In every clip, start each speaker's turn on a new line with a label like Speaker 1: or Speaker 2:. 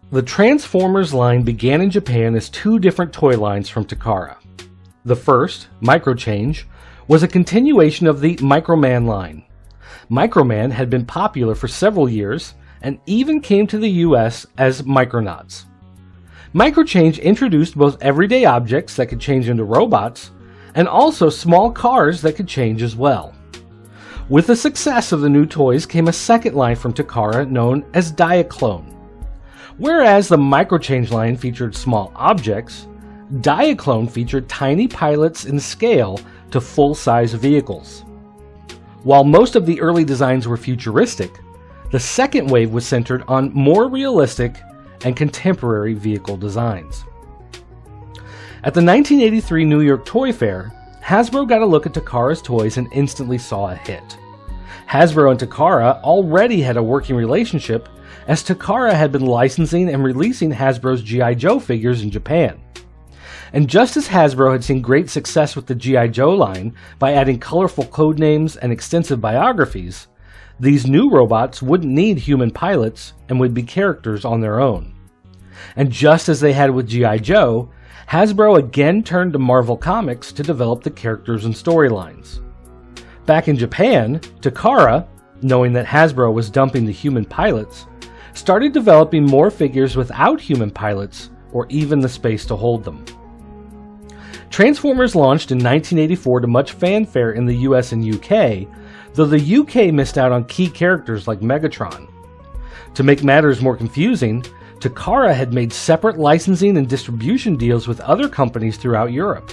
Speaker 1: The Transformers line began in Japan as two different toy lines from Takara. The first, Microchange, was a continuation of the Microman line. Microman had been popular for several years and even came to the US as Micronauts. Microchange introduced both everyday objects that could change into robots and also small cars that could change as well. With the success of the new toys came a second line from Takara known as Diaclone. Whereas the Microchange line featured small objects, Diaclone featured tiny pilots in scale to full-size vehicles. While most of the early designs were futuristic, the second wave was centered on more realistic and contemporary vehicle designs. At the 1983 New York Toy Fair, Hasbro got a look at Takara's toys and instantly saw a hit. Hasbro and Takara already had a working relationship, as Takara had been licensing and releasing Hasbro's G.I. Joe figures in Japan. And just as Hasbro had seen great success with the G.I. Joe line by adding colorful code names and extensive biographies, these new robots wouldn't need human pilots and would be characters on their own. And just as they had with G.I. Joe, Hasbro again turned to Marvel Comics to develop the characters and storylines. Back in Japan, Takara, knowing that Hasbro was dumping the human pilots, started developing more figures without human pilots or even the space to hold them. Transformers launched in 1984 to much fanfare in the US and UK, though the UK missed out on key characters like Megatron. To make matters more confusing, Takara had made separate licensing and distribution deals with other companies throughout Europe.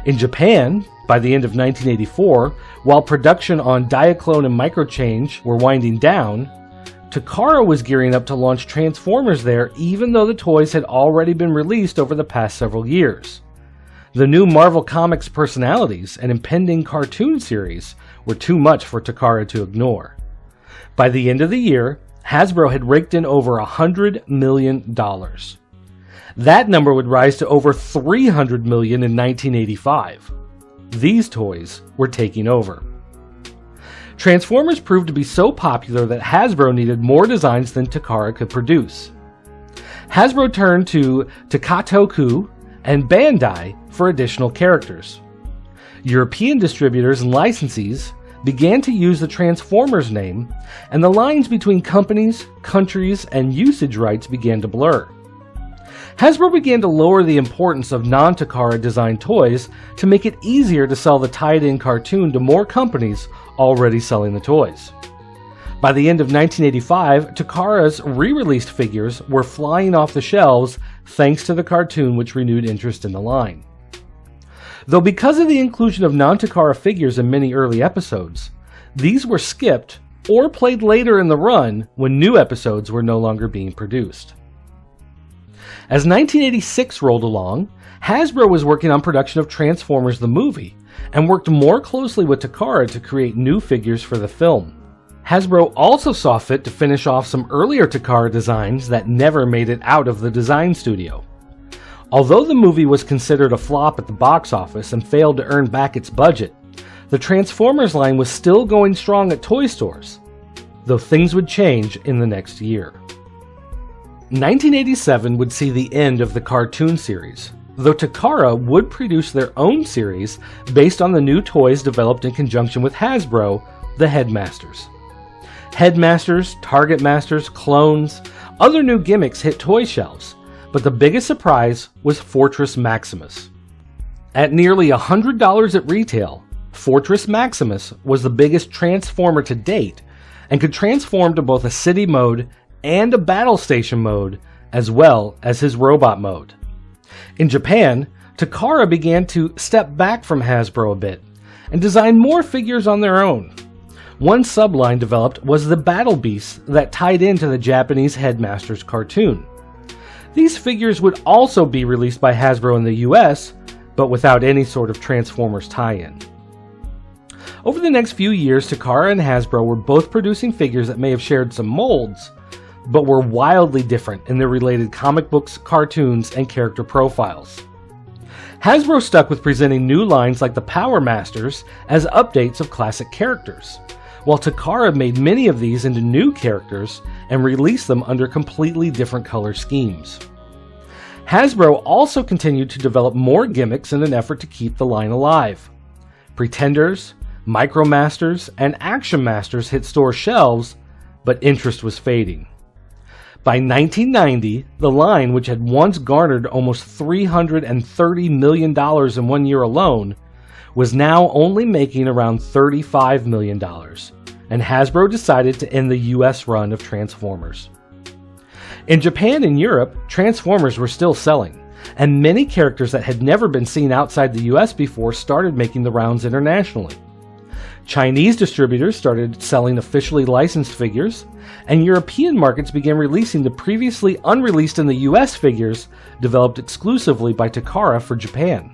Speaker 1: In Japan, by the end of 1984, while production on Diaclone and Microchange were winding down, Takara was gearing up to launch Transformers there even though the toys had already been released over the past several years. The new Marvel Comics personalities and impending cartoon series were too much for Takara to ignore. By the end of the year, Hasbro had raked in over $100 million. That number would rise to over $300 million in 1985. These toys were taking over. Transformers proved to be so popular that Hasbro needed more designs than Takara could produce. Hasbro turned to Takatoku and Bandai for additional characters. European distributors and licensees began to use the Transformers name, and the lines between companies, countries, and usage rights began to blur. Hasbro began to lower the importance of non-Takara designed toys to make it easier to sell the tied-in cartoon to more companies already selling the toys. By the end of 1985, Takara's re-released figures were flying off the shelves thanks to the cartoon, which renewed interest in the line. Though because of the inclusion of non-Takara figures in many early episodes, these were skipped or played later in the run when new episodes were no longer being produced. As 1986 rolled along, Hasbro was working on production of Transformers the movie and worked more closely with Takara to create new figures for the film. Hasbro also saw fit to finish off some earlier Takara designs that never made it out of the design studio. Although the movie was considered a flop at the box office and failed to earn back its budget, the Transformers line was still going strong at toy stores, though things would change in the next year. 1987 would see the end of the cartoon series, though Takara would produce their own series based on the new toys developed in conjunction with Hasbro, the Headmasters. Headmasters, Target Masters, clones, other new gimmicks hit toy shelves, but the biggest surprise was Fortress Maximus. At nearly $100 at retail, Fortress Maximus was the biggest Transformer to date and could transform to both a city mode and a battle station mode, as well as his robot mode. In Japan, Takara began to step back from Hasbro a bit and design more figures on their own. One subline developed was the Battle Beasts that tied into the Japanese Headmasters cartoon. These figures would also be released by Hasbro in the US, but without any sort of Transformers tie-in. Over the next few years, Takara and Hasbro were both producing figures that may have shared some molds, but were wildly different in their related comic books, cartoons, and character profiles. Hasbro stuck with presenting new lines like the Power Masters as updates of classic characters, while Takara made many of these into new characters and released them under completely different color schemes. Hasbro also continued to develop more gimmicks in an effort to keep the line alive. Pretenders, Micromasters, and Action Masters hit store shelves, but interest was fading. By 1990, the line, which had once garnered almost $330 million in 1 year alone, was now only making around $35 million, and Hasbro decided to end the US run of Transformers. In Japan and Europe, Transformers were still selling, and many characters that had never been seen outside the US before started making the rounds internationally. Chinese distributors started selling officially licensed figures, and European markets began releasing the previously unreleased in the US figures developed exclusively by Takara for Japan.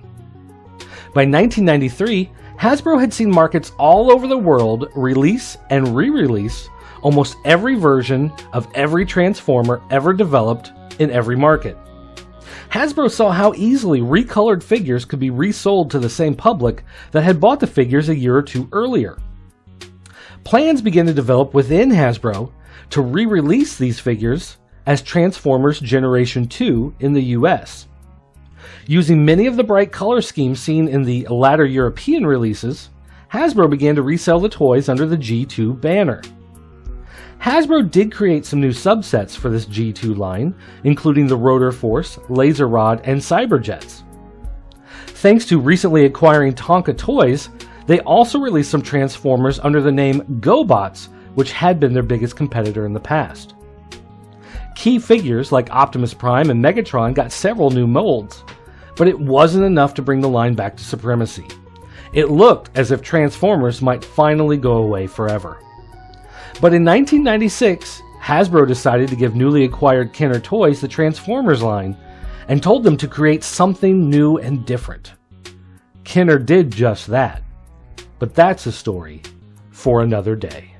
Speaker 1: By 1993, Hasbro had seen markets all over the world release and re-release almost every version of every Transformer ever developed in every market. Hasbro saw how easily recolored figures could be resold to the same public that had bought the figures a year or two earlier. Plans began to develop within Hasbro to re-release these figures as Transformers Generation 2 in the US. Using many of the bright color schemes seen in the latter European releases, Hasbro began to resell the toys under the G2 banner. Hasbro did create some new subsets for this G2 line, including the Rotor Force, Laser Rod, and Cyberjets. Thanks to recently acquiring Tonka Toys, they also released some Transformers under the name GoBots, which had been their biggest competitor in the past. Key figures like Optimus Prime and Megatron got several new molds, but it wasn't enough to bring the line back to supremacy. It looked as if Transformers might finally go away forever. But in 1996, Hasbro decided to give newly acquired Kenner Toys the Transformers line and told them to create something new and different. Kenner did just that, but that's a story for another day.